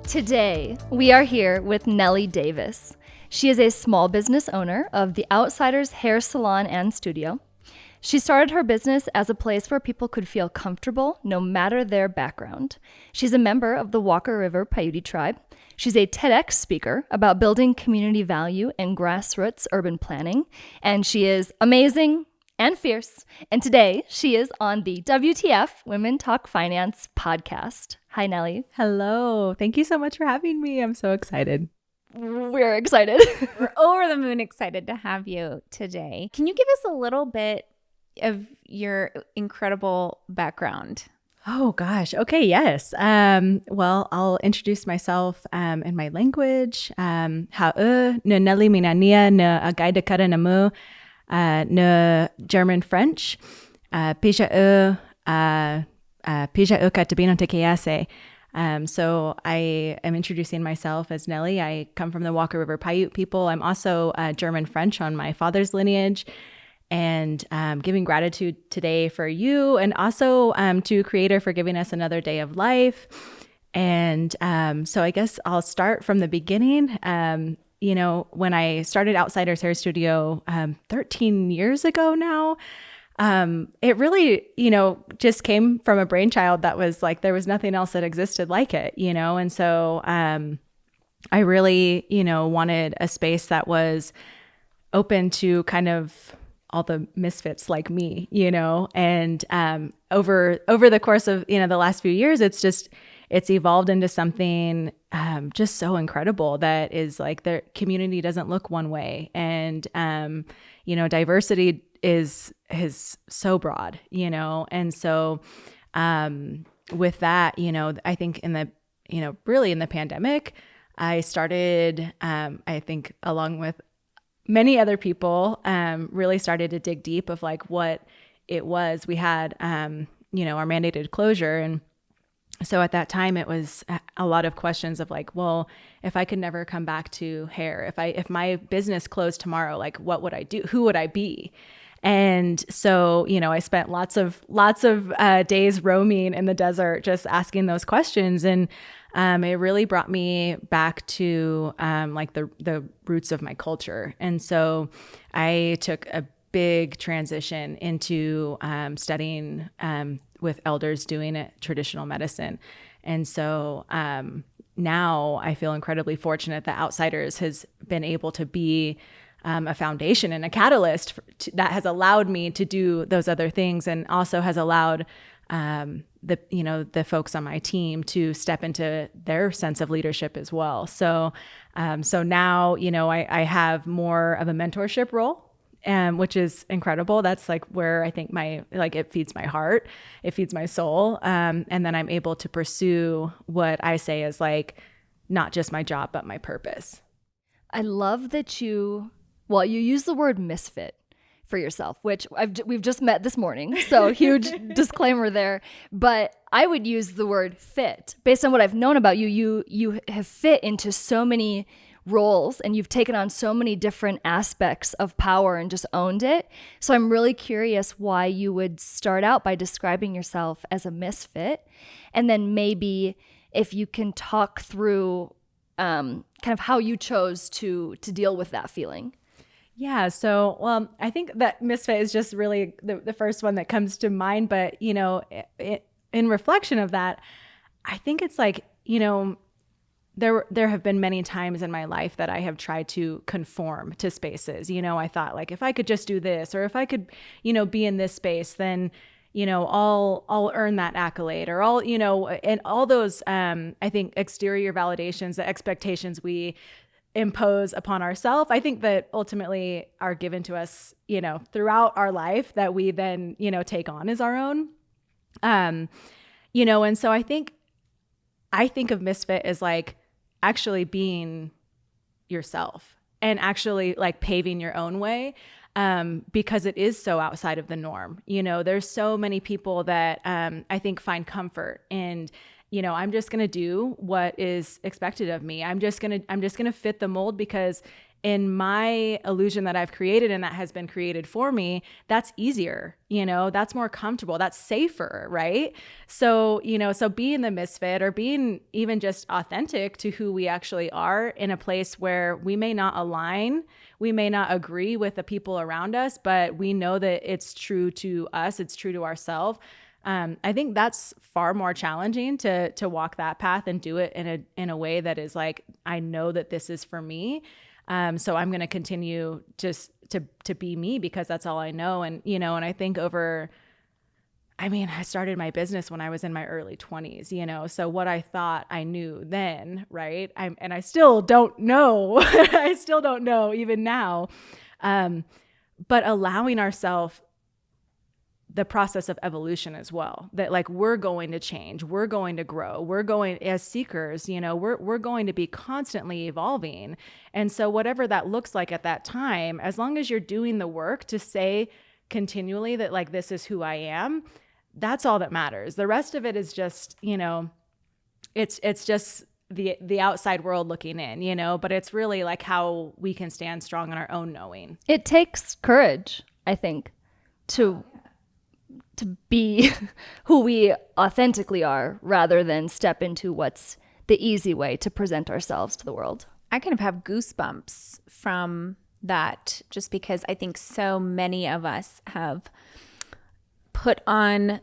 Today, we are here with Nellie Davis. She is a small business owner of the Outsiders Hair Salon and Studio. She started her business as a place where people could feel comfortable no matter their background. She's a member of the Walker River Paiute Tribe. She's a TEDx speaker about building community value in grassroots urban planning. And she is amazing and fierce. And today, she is on the WTF Women Talk Finance podcast. Hi, Nellie. Hello. Thank you so much for having me. I'm so excited. We're excited. We're over the moon excited to have you today. Can you give us a little bit of your incredible background? Oh, gosh. Okay, yes. Well, I'll introduce myself in my language. Ha'u, no Nellie minania, no Aga'idökadö namu, no German French. Pija'u, Pija'u katabino tekeyase. So I am introducing myself as Nellie. I come from the Walker River Paiute people. I'm also German French on my father's lineage, and giving gratitude today for you, and also to Creator for giving us another day of life. And so I guess I'll start from the beginning. When I started Outsiders Hair Studio 13 years ago now, it really, just came from a brainchild that was like, there was nothing else that existed like it, and so I really, wanted a space that was open to kind of all the misfits like me, and over the course of, the last few years, it's evolved into something just so incredible that is like their community doesn't look one way. And, diversity is so broad, and so with that, I think in the, really in the pandemic, I started, I think along with many other people, really started to dig deep of like what it was. We had, our mandated closure. And so at that time, it was a lot of questions of like, well, if I could never come back to hair, if my business closed tomorrow, like what would I do? Who would I be? And so, I spent lots of days roaming in the desert, just asking those questions. And it really brought me back to like the roots of my culture. And so I took a big transition into studying with elders doing it, traditional medicine. And so now I feel incredibly fortunate that Outsiders has been able to be a foundation and a catalyst that has allowed me to do those other things, and also has allowed the folks on my team to step into their sense of leadership as well. So now, I have more of a mentorship role, which is incredible. That's like where I think it feeds my heart, it feeds my soul. And then I'm able to pursue what I say is like, not just my job, but my purpose. I love that you use the word misfit for yourself, which we've just met this morning. So huge disclaimer there. But I would use the word fit. Based on what I've known about you, you have fit into so many roles, and you've taken on so many different aspects of power and just owned it. So I'm really curious why you would start out by describing yourself as a misfit. And then maybe if you can talk through kind of how you chose to deal with that feeling. Yeah. So, I think that misfit is just really the first one that comes to mind. But, in reflection of that, I think it's like, there have been many times in my life that I have tried to conform to spaces. I thought like, if I could just do this, or if I could, be in this space, then, I'll earn that accolade, or and all those, I think exterior validations, the expectations we impose upon ourselves, I think that ultimately are given to us, throughout our life, that we then, take on as our own. And so I think of misfit as like actually being yourself and actually like paving your own way, because it is so outside of the norm. There's so many people that I think find comfort and I'm just going to do what is expected of me. I'm just going to fit the mold because in my illusion that I've created and that has been created for me, that's easier, that's more comfortable, that's safer, right? So, so being the misfit or being even just authentic to who we actually are in a place where we may not align, we may not agree with the people around us, but we know that it's true to us, it's true to ourselves. I think that's far more challenging to walk that path and do it in a way that is like, I know that this is for me. So I'm going to continue just to be me because that's all I know. And, and I think I started my business when I was in my early 20s, so what I thought I knew then, right? And I still don't know. I still don't know even now. But allowing ourselves the process of evolution as well, that like we're going to change, we're going to grow, we're going as seekers, we're going to be constantly evolving. And so whatever that looks like at that time, as long as you're doing the work to say continually that like, this is who I am, that's all that matters. The rest of it is just, it's just the outside world looking in, but it's really like how we can stand strong in our own knowing. It takes courage, I think, to be who we authentically are rather than step into what's the easy way to present ourselves to the world. I kind of have goosebumps from that just because I think so many of us have put on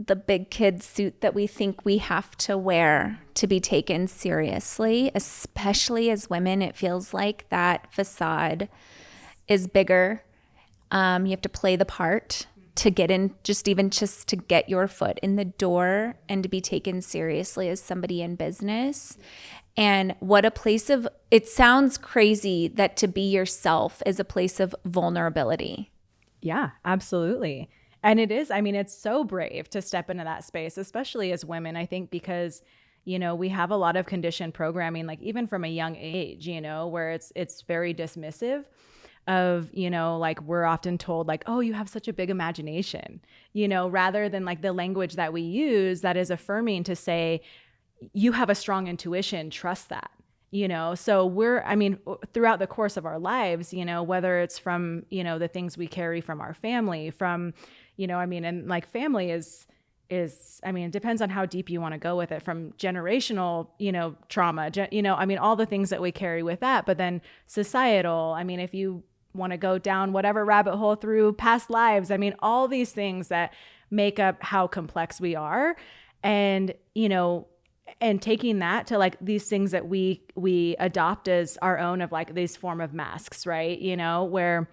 the big kid suit that we think we have to wear to be taken seriously, especially as women. It feels like that facade is bigger. You have to play the part to get in, just to get your foot in the door and to be taken seriously as somebody in business. And what a place of, it sounds crazy that to be yourself is a place of vulnerability. Yeah, absolutely. And it is, it's so brave to step into that space, especially as women, I think, because, we have a lot of conditioned programming, like even from a young age, where it's very dismissive of, like we're often told like, oh, you have such a big imagination, rather than like the language that we use that is affirming to say, you have a strong intuition, trust that, so throughout the course of our lives, whether it's from, the things we carry from our family, from, and like family is, it depends on how deep you want to go with it, from generational, trauma, all the things that we carry with that, but then societal, if you want to go down whatever rabbit hole through past lives, all these things that make up how complex we are. And, and taking that to like these things that we adopt as our own of like these form of masks, right? Where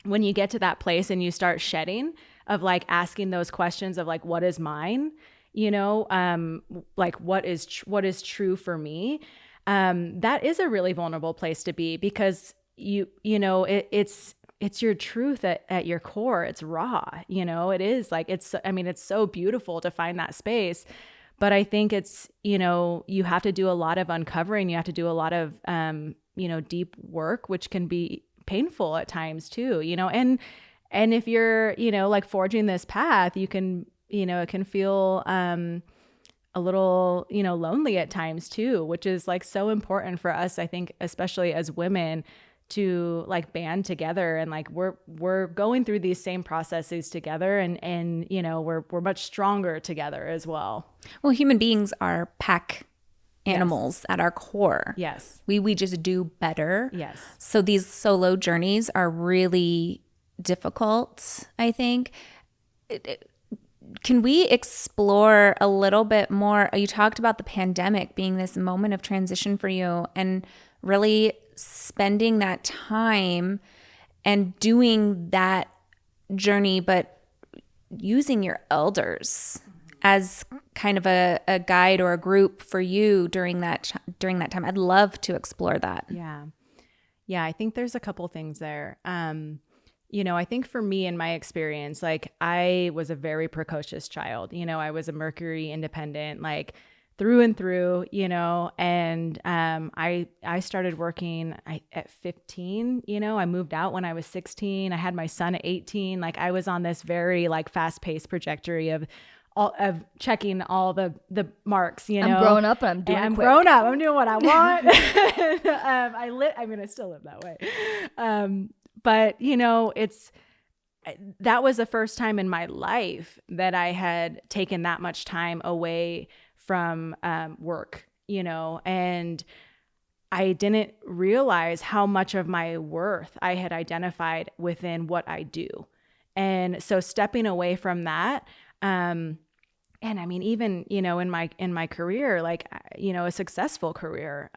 when you get to that place and you start shedding of like asking those questions of like, what is mine? Like what is true for me? That is a really vulnerable place to be because it's your truth at your core. It's raw, it is like, it's so beautiful to find that space. But I think it's, you have to do a lot of uncovering. You have to do a lot of, deep work, which can be painful at times too, and if you're, like forging this path, you can, it can feel, a little, lonely at times too, which is like so important for us, I think, especially as women, to like band together and like we're going through these same processes together and we're much stronger together as well. Well, human beings are pack animals Yes. at our core. Yes. We just do better. Yes. So these solo journeys are really difficult, I think. Can we explore a little bit more? You talked about the pandemic being this moment of transition for you and really spending that time and doing that journey, but using your elders as kind of a guide or a group for you during that time. I'd love to explore that. Yeah. I think there's a couple things there. I think for me in my experience, like I was a very precocious child. I was a Mercury independent, like through and through, and I started working at 15, I moved out when I was 16. I had my son at 18. Like I was on this very like fast-paced trajectory of of checking all the marks, you know. I'm grown up and I'm doing I'm quick. grown up. I'm doing what I want. I still live that way. But you know, that was the first time in my life that I had taken that much time away from work, you know, and I didn't realize how much of my worth I had identified within what I do. And so stepping away from that, and I mean, even, you know, in my career, like, you know, a successful career,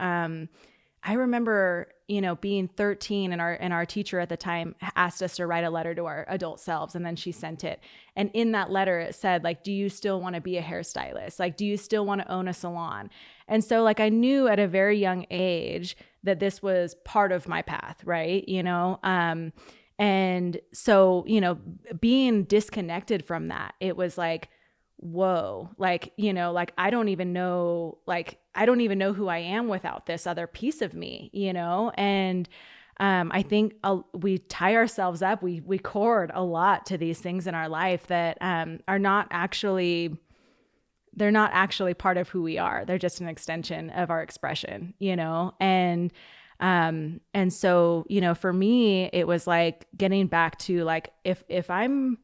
I remember, you know, being 13 and our teacher at the time asked us to write a letter to our adult selves, and then she sent it. And in that letter, it said, like, do you still want to be a hairstylist? Like, do you still want to own a salon? And so, like, I knew at a very young age that this was part of my path, right? You know, and so, you know, being disconnected from that, it was like, whoa, like, you know, like, I don't even know who I am without this other piece of me, you know? And I think we tie ourselves up, we cord a lot to these things in our life that are not actually, they're not actually part of who we are. They're just an extension of our expression, you know? And so, you know, for me, it was like getting back to like, if I'm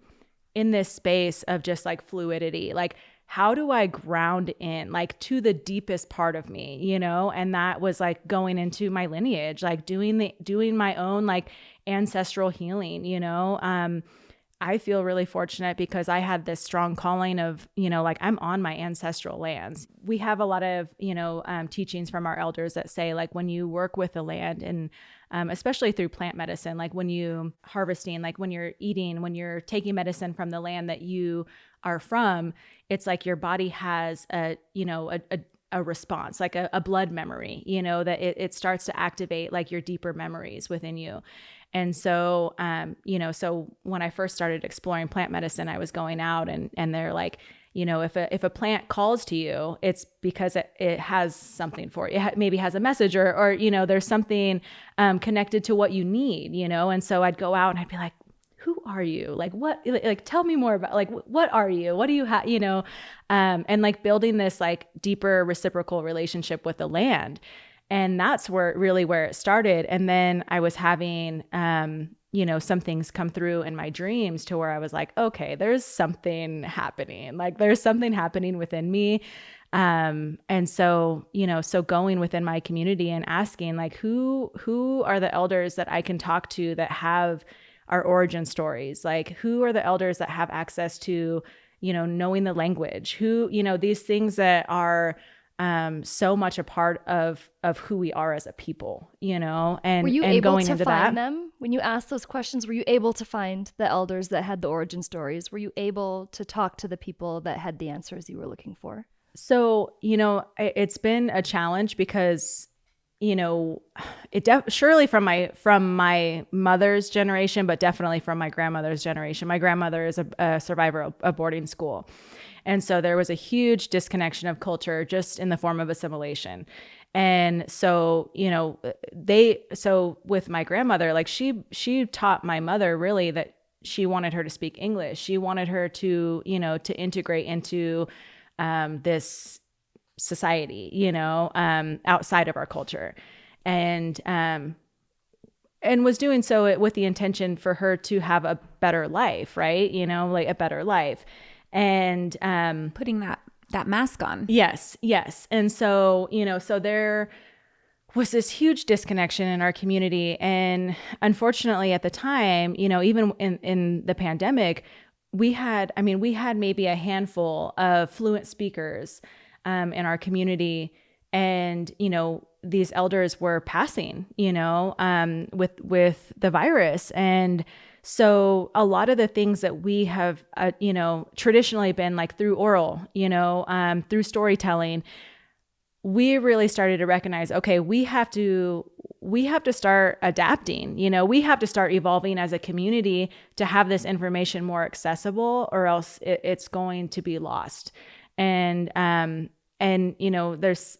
in this space of just like fluidity, like, how do I ground in like to the deepest part of me, you know? And that was like going into my lineage, like doing my own like ancestral healing, you know? I feel really fortunate because I had this strong calling of, you know, like, I'm on my ancestral lands. We have a lot of, you know, teachings from our elders that say, like, when you work with the land and especially through plant medicine, like when you harvesting, like when you're eating, when you're taking medicine from the land that you are from, it's like your body has a response, like a blood memory, you know, that it starts to activate like your deeper memories within you. And so, you know, so when I first started exploring plant medicine, I was going out and they're like, you know, if a plant calls to you, it's because it has something for you. It maybe has a message or, you know, there's something connected to what you need, you know? And so I'd go out and I'd be like, who are you? Like, what, like, tell me more about, like, what are you? What do you have, you know? And like building this like deeper reciprocal relationship with the land. And that's where it started. And then I was having, you know, some things come through in my dreams to where I was like, okay, there's something happening. Like, there's something happening within me. And so, you know, so going within my community and asking like, who are the elders that I can talk to that have our origin stories? Like, who are the elders that have access to, you know, knowing the language, who, you know, these things that are so much a part of who we are as a people, you know, and were you and able going to into find that them when you asked those questions? Were you able to find the elders that had the origin stories? Were you able to talk to the people that had the answers you were looking for? So, you know, it's been a challenge because, you know, surely from my mother's generation, but definitely from my grandmother's generation. My grandmother is a survivor of boarding school. And so there was a huge disconnection of culture just in the form of assimilation. And so, you know, so with my grandmother, like she taught my mother really that she wanted her to speak English. She wanted her to, you know, to integrate into this society, you know, outside of our culture. And was doing so with the intention for her to have a better life, right? You know, like a better life. And putting that mask on. Yes. And so, you know, so there was this huge disconnection in our community. And unfortunately at the time, you know, even in the pandemic, we had maybe a handful of fluent speakers in our community. And, you know, these elders were passing, you know, with the virus. And so a lot of the things that we have, you know, traditionally been like through oral, you know, through storytelling, we really started to recognize, okay, we have to start adapting, you know, we have to start evolving as a community to have this information more accessible, or else it's going to be lost. And, you know, there's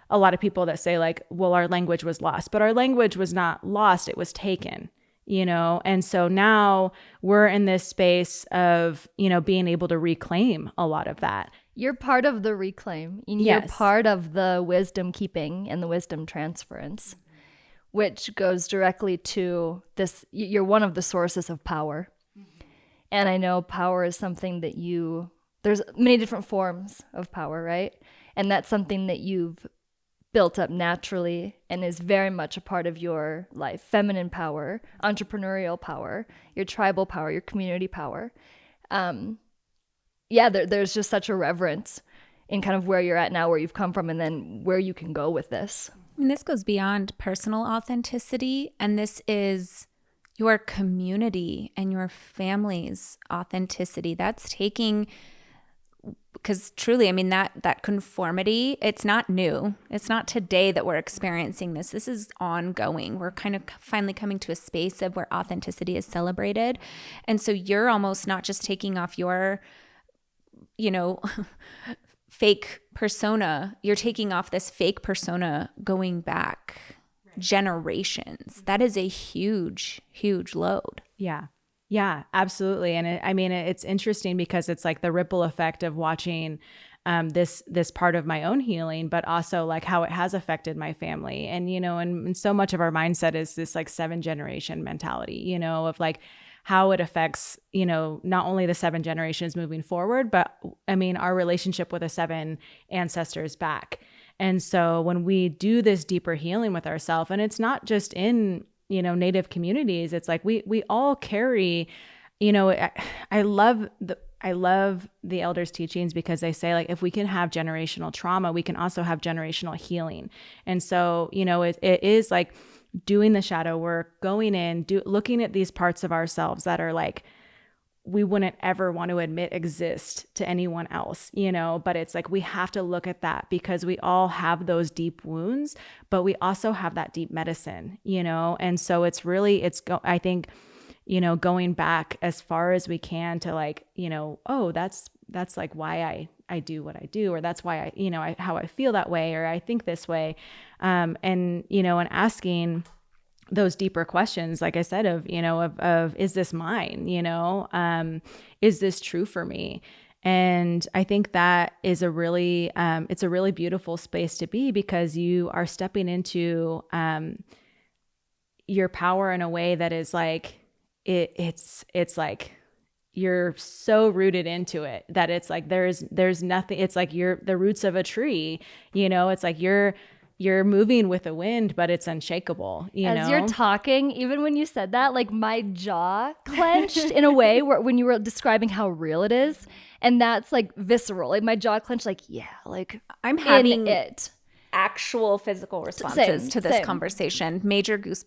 a lot of people that say like, well, our language was lost, but our language was not lost. It was taken. And so now we're in this space of, being able to reclaim a lot of that. You're part of the reclaim. You're Yes. part of the wisdom keeping and the wisdom transference, which goes directly to this. You're one of the sources of power. And I know power is something that there's many different forms of power, right? And that's something that you've built up naturally and is very much a part of your life. Feminine power, entrepreneurial power, your tribal power, your community power. There's just such a reverence in kind of where you're at now, where you've come from, and then where you can go with this. And this goes beyond personal authenticity, and this is your community and your family's authenticity. That's taking, because truly, I mean, that conformity, it's not new. It's not today that we're experiencing this. This is ongoing. We're kind of finally coming to a space of where authenticity is celebrated. And so you're almost not just taking off your, fake persona. You're taking off this fake persona going back generations. That is a huge, huge load. Yeah, absolutely. And it's interesting because it's like the ripple effect of watching this part of my own healing, but also like how it has affected my family. And, and so much of our mindset is this like 7-generation mentality, of like how it affects, not only the 7 generations moving forward, but our relationship with the 7 ancestors back. And so when we do this deeper healing with ourselves, and it's not just in, Native communities, it's like we all carry, I love the elders' teachings because they say like, if we can have generational trauma, we can also have generational healing. And so, it is like doing the shadow work, going in, looking at these parts of ourselves that are like, we wouldn't ever want to admit exist to anyone else, but it's like, we have to look at that because we all have those deep wounds, but we also have that deep medicine, and so it's really, I think, going back as far as we can to like, oh, that's like why I do what I do, or that's why how I feel that way, or I think this way. And asking those deeper questions, like I said, of is this mine? Is this true for me? And I think that is it's a really beautiful space to be, because you are stepping into your power in a way that is like, it's like you're so rooted into it that it's like there's nothing. It's like you're the roots of a tree, it's like you're moving with the wind, but it's unshakable, As you're talking, even when you said that, like my jaw clenched in a way where when you were describing how real it is, and that's like visceral, like my jaw clenched, like, yeah, like I'm having it. Actual physical responses to this conversation.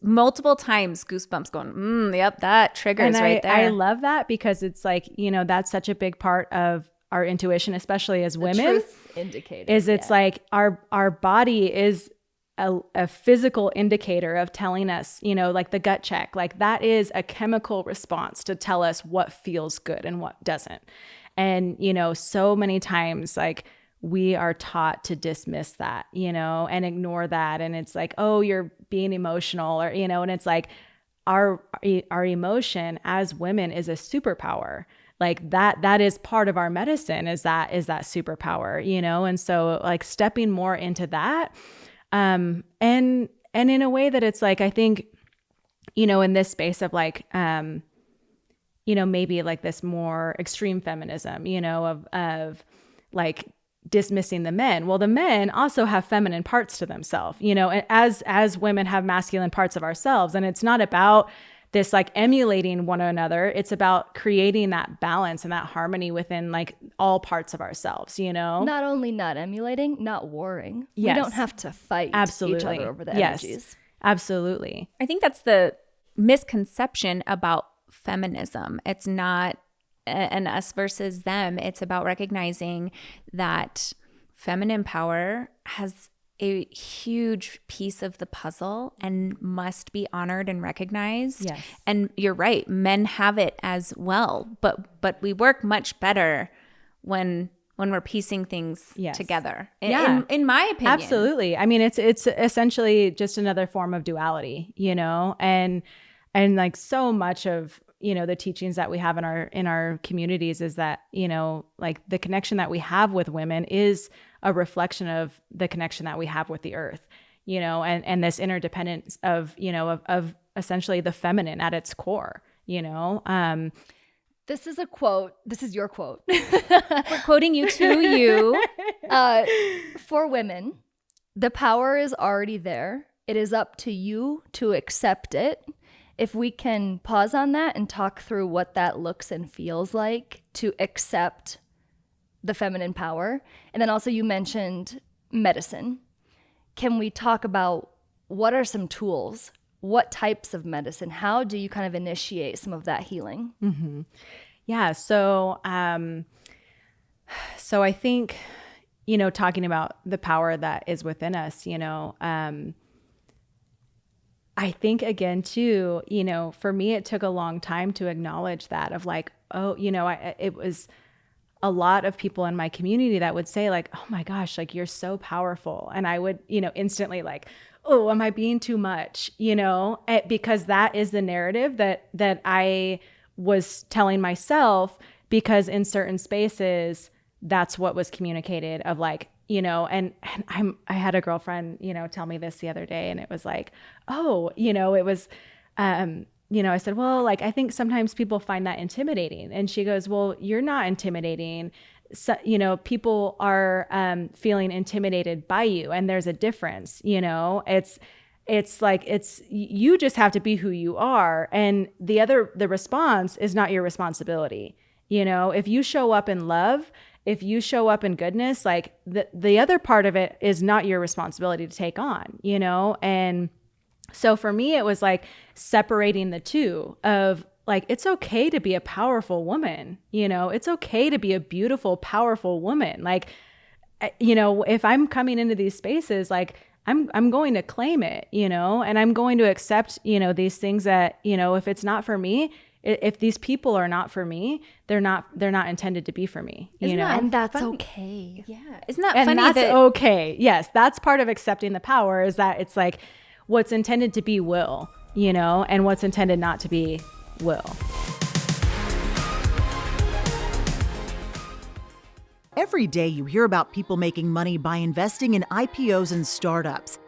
Multiple times goosebumps going, yep, that triggers right there. I love that because it's like, that's such a big part of our intuition, especially as women, truth indicator, it's like our body is a physical indicator of telling us, like the gut check, like that is a chemical response to tell us what feels good and what doesn't. And, so many times, like we are taught to dismiss that, and ignore that. And it's like, oh, you're being emotional, or, and it's like our emotion as women is a superpower. Like that is part of our medicine, is that superpower, and so like stepping more into that, and in a way that it's like, I think, in this space of like, maybe like this more extreme feminism, of like dismissing the men. Well, the men also have feminine parts to themselves, as women have masculine parts of ourselves, and it's not about this like emulating one another. It's about creating that balance and that harmony within like all parts of ourselves, Not only not emulating, not warring. Yes. We don't have to fight each other over the energies. Absolutely. I think that's the misconception about feminism. It's not an us versus them. It's about recognizing that feminine power has a huge piece of the puzzle and must be honored and recognized. Yes. And you're right, men have it as well, but we work much better when we're piecing things together. In my opinion. Absolutely. I mean, it's essentially just another form of duality, and And like so much of, the teachings that we have in our communities is that, like the connection that we have with women is a reflection of the connection that we have with the earth, and this interdependence of essentially the feminine at its core, This is a quote. This is your quote. We're quoting you to you. For women, the power is already there. It is up to you to accept it. If we can pause on that and talk through what that looks and feels like to accept the feminine power. And then also you mentioned medicine. Can we talk about what are some tools? What types of medicine? How do you kind of initiate some of that healing? Mm-hmm. Yeah. So I think, talking about the power that is within us, I think again too, for me, it took a long time to acknowledge that of like, oh, it was a lot of people in my community that would say like, oh my gosh, like you're so powerful. And I would, instantly like, oh, am I being too much? Because that is the narrative that I was telling myself, because in certain spaces, that's what was communicated of like, and I had a girlfriend, tell me this the other day, and it was like, oh, it was, I said, well, like, I think sometimes people find that intimidating. And she goes, well, you're not intimidating. So, people are feeling intimidated by you, and there's a difference. It's like you just have to be who you are, and the response is not your responsibility. If you show up in love, if you show up in goodness, like the other part of it is not your responsibility to take on. And so for me, it was like separating the two of like, it's okay to be a powerful woman. It's okay to be a beautiful, powerful woman. Like, if I'm coming into these spaces, like I'm going to claim it, and I'm going to accept, these things that, if it's not for me, if these people are not for me, they're not intended to be for me, And that's funny? Okay. Yeah. Isn't that and funny? That's okay. Yes. That's part of accepting the power, is that it's like what's intended to be will, and what's intended not to be will. Every day you hear about people making money by investing in IPOs and startups.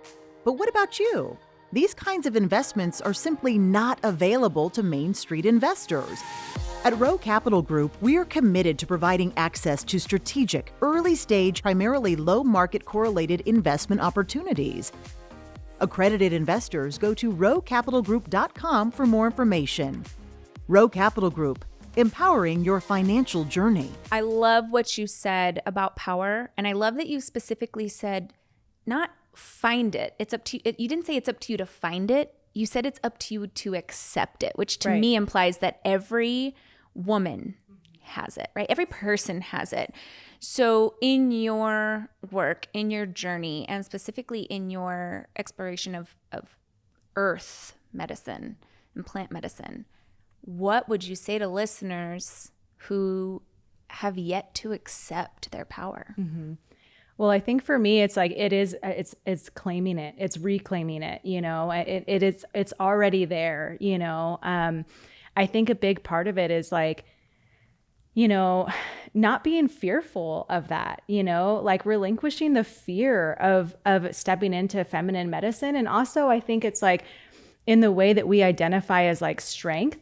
But what about you? These kinds of investments are simply not available to Main Street investors. At Rowe Capital Group, we are committed to providing access to strategic, early-stage, primarily low-market correlated investment opportunities. Accredited investors go to rowecapitalgroup.com for more information. Rowe Capital Group, empowering your financial journey. I love what you said about power. And I love that you specifically said, not find it. It's up to you. You didn't say it's up to you to find it. You said it's up to you to accept it, which to me implies that every woman has it, right? Every person has it. So in your work, in your journey, and specifically in your exploration of earth medicine and plant medicine, what would you say to listeners who have yet to accept their power? Mm-hmm. Well, I think for me, it's like, it's claiming it, it's reclaiming it, it's already there, I think a big part of it is like, not being fearful of that, like relinquishing the fear of stepping into feminine medicine. And also I think it's like in the way that we identify as like strength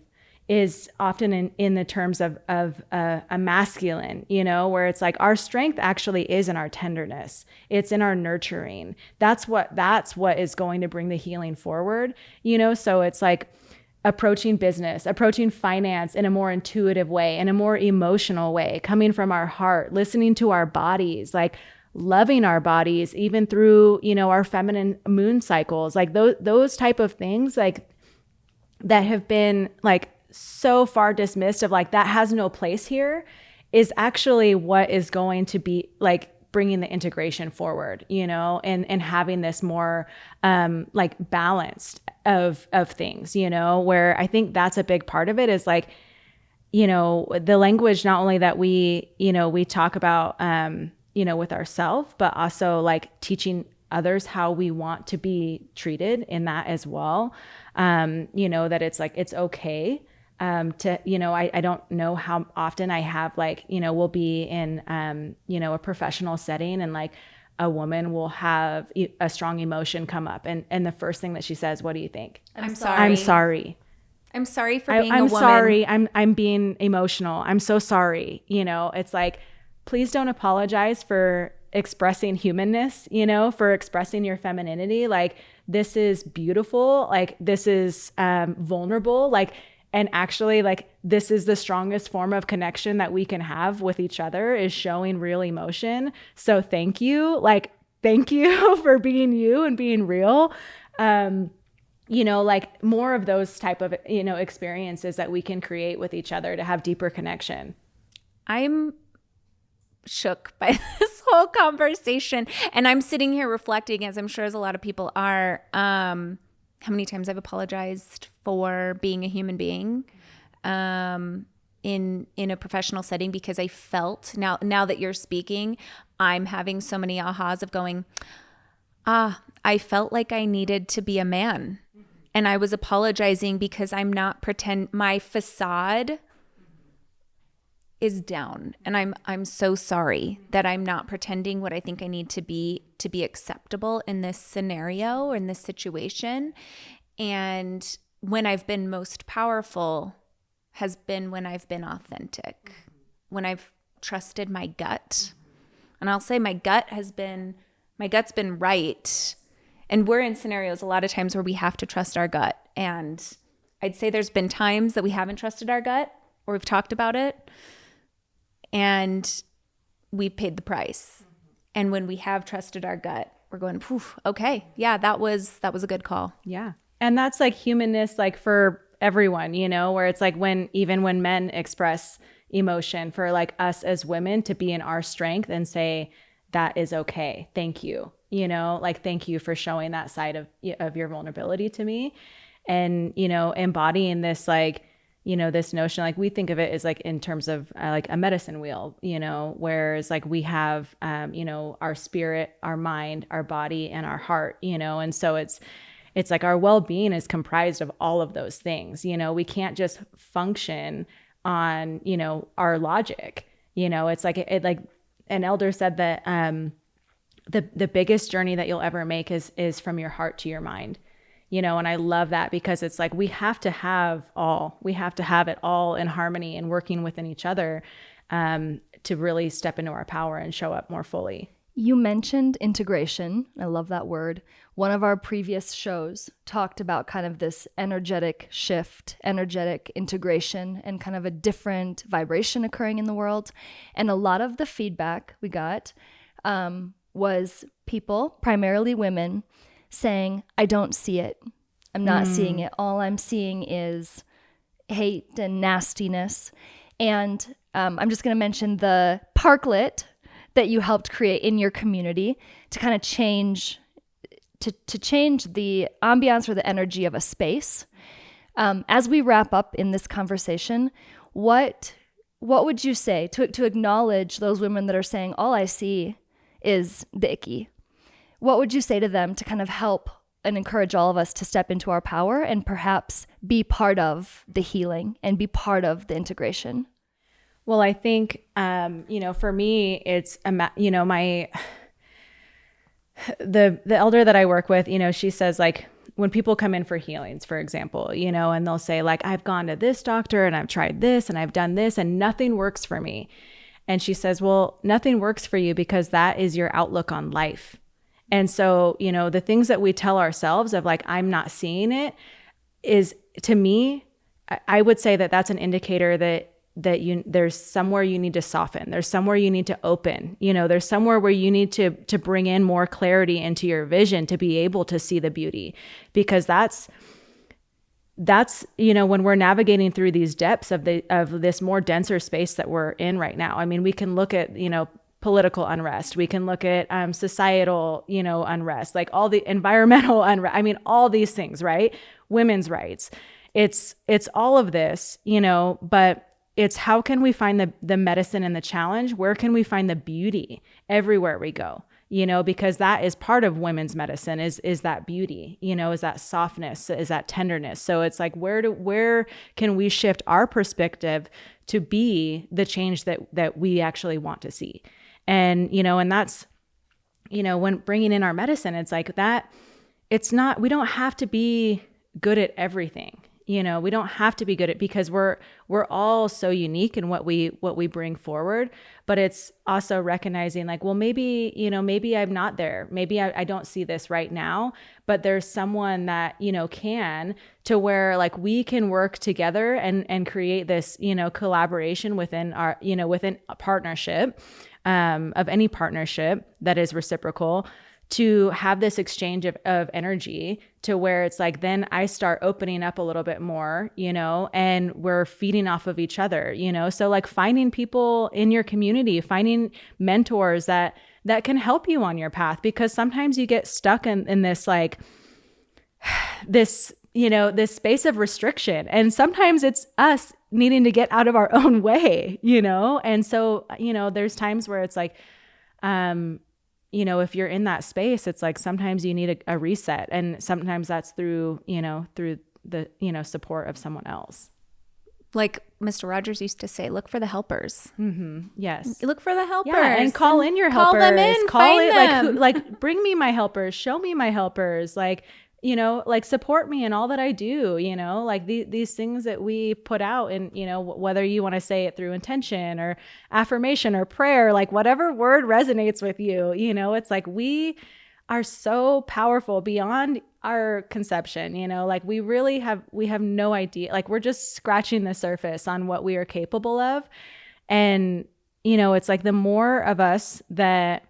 is often in the terms of a masculine, where it's like our strength actually is in our tenderness. It's in our nurturing. That's what is going to bring the healing forward, so it's like approaching business, approaching finance in a more intuitive way, in a more emotional way, coming from our heart, listening to our bodies, like loving our bodies, even through, our feminine moon cycles, like those type of things, like that have been like so far dismissed of like, that has no place here, is actually what is going to be like bringing the integration forward, and having this more like balanced of things, where I think that's a big part of it is like, the language, not only that we talk about, with ourselves, but also like teaching others how we want to be treated in that as well. That it's like, it's okay to, I don't know how often I have like, we'll be in, a professional setting and like a woman will have a strong emotion come up. And the first thing that she says, what do you think? I'm sorry. I'm sorry. I'm sorry for being a I'm woman. sorry. I'm being emotional. I'm so sorry. It's like, please don't apologize for expressing humanness, for expressing your femininity. Like, this is beautiful. Like, this is vulnerable. Like, and actually, like, this is the strongest form of connection that we can have with each other, is showing real emotion. So thank you. Like, thank you for being you and being real. Like more of those type of, experiences that we can create with each other to have deeper connection. I'm shook by this whole conversation. And I'm sitting here reflecting, as I'm sure as a lot of people are, how many times I've apologized for being a human being in a professional setting, because I felt, now that you're speaking, I'm having so many ahas of going, I felt like I needed to be a man. And I was apologizing because I'm not my facade is down. And I'm so sorry that I'm not pretending what I think I need to be acceptable in this scenario or in this situation. And when I've been most powerful has been when I've been authentic, when I've trusted my gut. And I'll say my gut's been right. And we're in scenarios a lot of times where we have to trust our gut. And I'd say there's been times that we haven't trusted our gut, or we've talked about it, and we paid the price. And when we have trusted our gut, we're going, poof, okay, yeah, that was a good call. Yeah. And that's like humanness, like for everyone, where it's like even when men express emotion, for like us as women to be in our strength and say, that is okay. Thank you. Like, thank you for showing that side of your vulnerability to me. And, embodying this, like, this notion, like we think of it as like in terms of like a medicine wheel, whereas like we have, our spirit, our mind, our body, and our heart, and so it's like our well-being is comprised of all of those things. We can't just function on, our logic, it's like, like an elder said that, the biggest journey that you'll ever make is from your heart to your mind, and I love that, because it's like, we have to have it all in harmony and working within each other, to really step into our power and show up more fully. You mentioned integration. I love that word. One of our previous shows talked about kind of this energetic shift, energetic integration, and kind of a different vibration occurring in the world. And a lot of the feedback we got was people, primarily women, saying, I don't see it. I'm not seeing it. All I'm seeing is hate and nastiness. And I'm just going to mention the parklet that you helped create in your community to kind of change the ambiance or the energy of a space. As we wrap up in this conversation, what would you say to acknowledge those women that are saying, all I see is the icky? What would you say to them to kind of help and encourage all of us to step into our power and perhaps be part of the healing and be part of the integration? Well, I think, for me, it's, the elder that I work with, she says, like, when people come in for healings, for example, and they'll say, like, I've gone to this doctor and I've tried this and I've done this and nothing works for me. And she says, well, nothing works for you because that is your outlook on life. And so, the things that we tell ourselves of like, I'm not seeing it, is, to me, I would say that that's an indicator that there's somewhere you need to soften. There's somewhere you need to open. There's somewhere where you need to bring in more clarity into your vision to be able to see the beauty, because that's when we're navigating through these depths of this more denser space that we're in right now. I mean, we can look at political unrest. We can look at societal unrest, like all the environmental unrest. I mean, all these things, right? Women's rights. It's all of this, but it's how can we find the medicine and the challenge? Where can we find the beauty everywhere we go? because that is part of women's medicine is that beauty, is that softness, is that tenderness. So it's like, where can we shift our perspective to be the change that we actually want to see? And, and that's, when bringing in our medicine, it's like that, we don't have to be good at everything. We don't have to be good at, because we're all so unique in what we bring forward, but it's also recognizing like, well, maybe I'm not there. Maybe I don't see this right now, but there's someone that, can, to where like we can work together and create this, collaboration within our, within a partnership, of any partnership that is reciprocal, to have this exchange of energy, to where it's like, then I start opening up a little bit more, and we're feeding off of each other, so like finding people in your community, finding mentors that can help you on your path, because sometimes you get stuck in this, like this, this space of restriction. And sometimes it's us needing to get out of our own way, and so, there's times where it's like, if you're in that space, it's like sometimes you need a reset, and sometimes that's through the, support of someone else. Like Mr. Rogers used to say, look for the helpers. Mm-hmm. Yes. Look for the helpers. Yeah, and call in your helpers. Call them in, find them. Like bring me my helpers, show me my helpers, like, like support me in all that I do, like these things that we put out, and, whether you want to say it through intention or affirmation or prayer, like whatever word resonates with you, it's like we are so powerful beyond our conception, like we have no idea, like we're just scratching the surface on what we are capable of. And, it's like the more of us that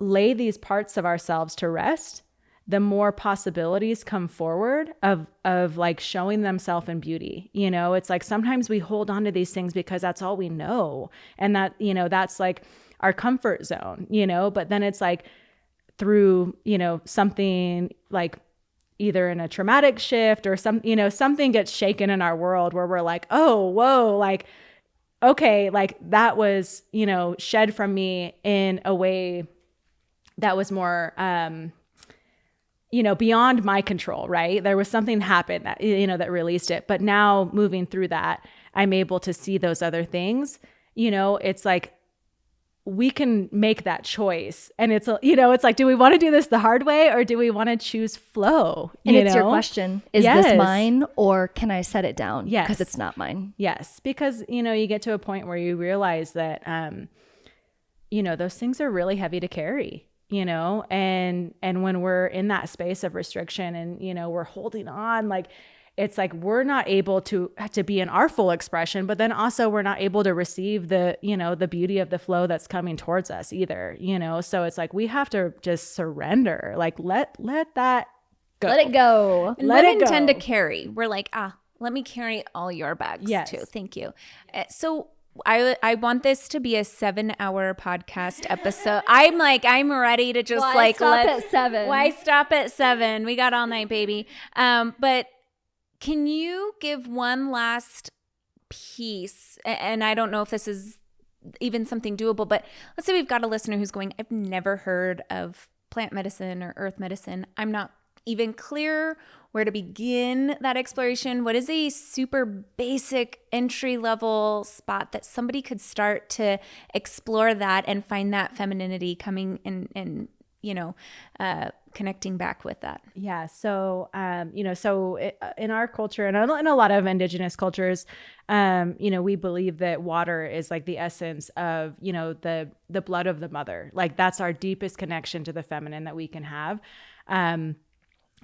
lay these parts of ourselves to rest, the more possibilities come forward of like showing themselves in beauty. It's like sometimes we hold on to these things because that's all we know. And that, that's like our comfort zone, but then it's like through, something like either in a traumatic shift or something gets shaken in our world where we're like, oh, whoa, like, okay, like that was, shed from me in a way that was more, beyond my control, right? There was something happened that, that released it. But now moving through that, I'm able to see those other things. It's like, we can make that choice. And it's, it's like, do we want to do this the hard way, or do we want to choose flow? And it's your question, is Yes. this mine, or can I set it down? Yes. Because it's not mine. Yes. Because, you get to a point where you realize that, those things are really heavy to carry. And when we're in that space of restriction and, we're holding on, like, it's like, we're not able to be in our full expression, but then also we're not able to receive the, the beauty of the flow that's coming towards us either, so it's like, we have to just surrender, like, let that go. Let it go. And Let it women go. tend to carry. We're like, let me carry all your bags Yes. too. Thank you. So I want this to be a 7-hour podcast episode. I'm ready to just Why stop let's at 7? Why stop at 7? We got all night, baby. But can you give one last piece? And I don't know if this is even something doable, but let's say we've got a listener who's going, I've never heard of plant medicine or earth medicine. I'm not even clear where to begin that exploration. What is a super basic entry level spot that somebody could start to explore that and find that femininity coming and connecting back with that? Yeah. So, in our culture and in a lot of Indigenous cultures, we believe that water is like the essence of, the blood of the mother. Like that's our deepest connection to the feminine that we can have.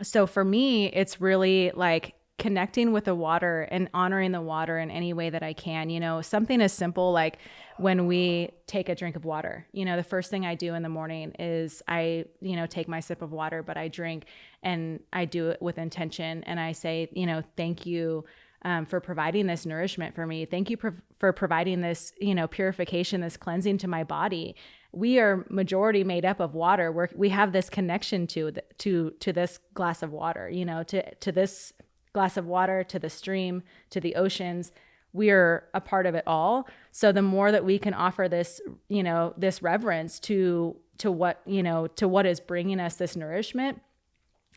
So for me, it's really like connecting with the water and honoring the water in any way that I can, something as simple like when we take a drink of water, the first thing I do in the morning is I, take my sip of water, but I drink and I do it with intention. And I say, thank you for providing this nourishment for me. Thank you for providing this, purification, this cleansing to my body. We are majority made up of water. We have this connection to this glass of water, to this glass of water, to the stream, to the oceans. We are a part of it all. So the more that we can offer this, this reverence to to what is bringing us this nourishment.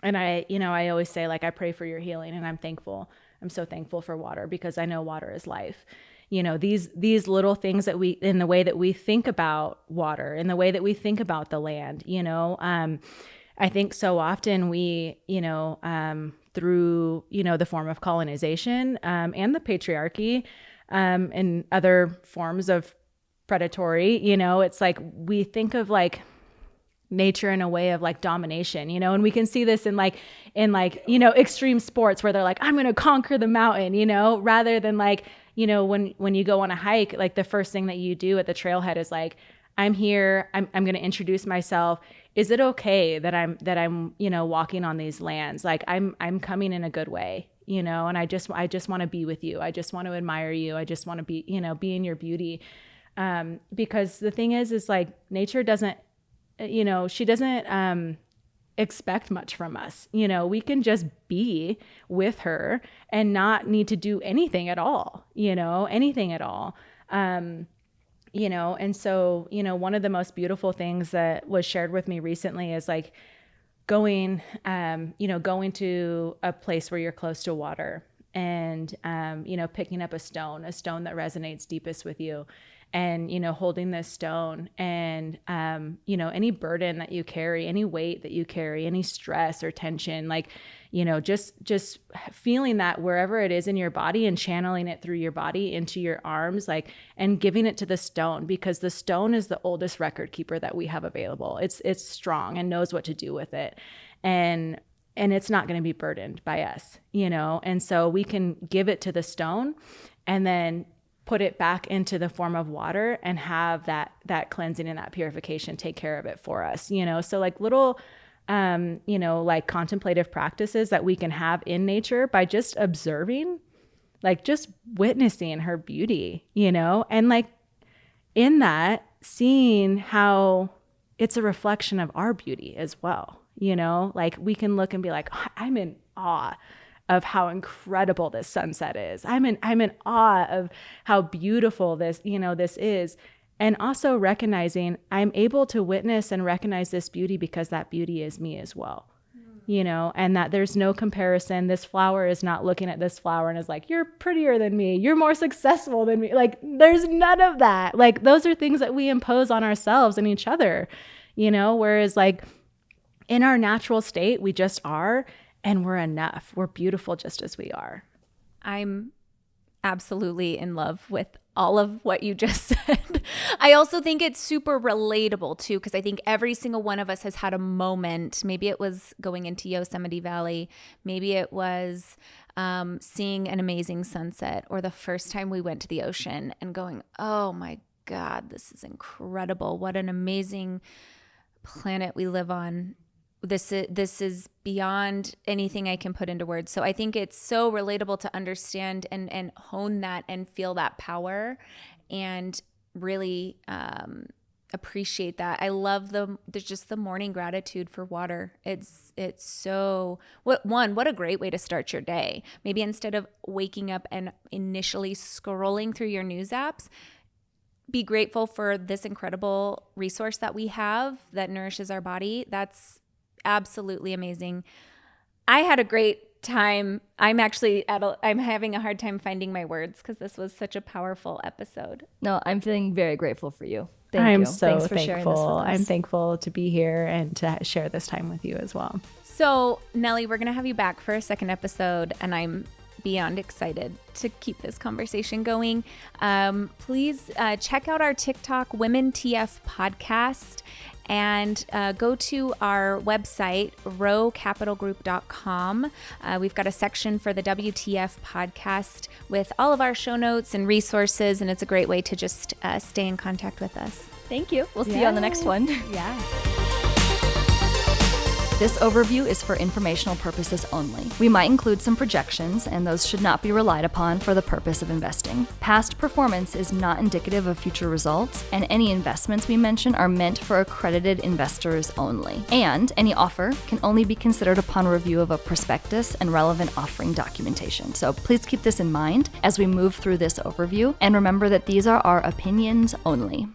And I always say, like, I pray for your healing, and I'm thankful. I'm so thankful for water, because I know water is life. These little things that in the way that we think about water, in the way that we think about the land, I think so often we, through, the form of colonization, and the patriarchy, and other forms of predatory, it's like we think of like nature in a way of like domination, and we can see this in extreme sports where they're like, I'm going to conquer the mountain, rather than like, when you go on a hike, like the first thing that you do at the trailhead is like, I'm here, I'm going to introduce myself. Is it okay that I'm walking on these lands? Like I'm coming in a good way, and I just want to be with you. I just want to admire you. I just want to be, be in your beauty. Because the thing is like nature doesn't, she doesn't expect much from us. We can just be with her and not need to do anything at all, anything at all. And so, one of the most beautiful things that was shared with me recently is like going to a place where you're close to water and, picking up a stone that resonates deepest with you. And, holding this stone and, any burden that you carry, any weight that you carry, any stress or tension, like, just feeling that wherever it is in your body and channeling it through your body into your arms, like, and giving it to the stone, because the stone is the oldest record keeper that we have available. It's strong and knows what to do with it. And it's not going to be burdened by us, and so we can give it to the stone and then put it back into the form of water and have that cleansing and that purification take care of it for us, so like little, like contemplative practices that we can have in nature by just observing, like just witnessing her beauty, and like in that seeing how it's a reflection of our beauty as well, like we can look and be like, oh, I'm in awe of how incredible this sunset is. I'm in awe of how beautiful this is. And also recognizing I'm able to witness and recognize this beauty because that beauty is me as well, and that there's no comparison. This flower is not looking at this flower and is like, you're prettier than me, you're more successful than me. Like there's none of that. Like those are things that we impose on ourselves and each other, whereas like in our natural state, we just are. And we're enough. We're beautiful just as we are. I'm absolutely in love with all of what you just said. I also think it's super relatable too, because I think every single one of us has had a moment. Maybe it was going into Yosemite Valley. Maybe it was seeing an amazing sunset, or the first time we went to the ocean and going, oh my God, this is incredible. What an amazing planet we live on. This is beyond anything I can put into words. So I think it's so relatable to understand and hone that and feel that power and really appreciate that. I love there's the morning gratitude for water. It's so what a great way to start your day. Maybe instead of waking up and initially scrolling through your news apps, be grateful for this incredible resource that we have that nourishes our body. That's absolutely amazing. I had a great time. I'm having a hard time finding my words because this was such a powerful episode. No, I'm feeling very grateful for you. Thank I'm you. so Thanks for sharing this with thankful. us. I'm thankful to be here and to share this time with you as well. So, Nellie, we're going to have you back for a second episode, and I'm beyond excited to keep this conversation going. Please check out our TikTok, WomenTF Podcast, and go to our website, rowcapitalgroup.com. We've got a section for the WTF podcast with all of our show notes and resources, and it's a great way to just stay in contact with us. Thank you. We'll see you on the next one. Yeah. This overview is for informational purposes only. We might include some projections, and those should not be relied upon for the purpose of investing. Past performance is not indicative of future results, and any investments we mention are meant for accredited investors only. And any offer can only be considered upon review of a prospectus and relevant offering documentation. So please keep this in mind as we move through this overview, and remember that these are our opinions only.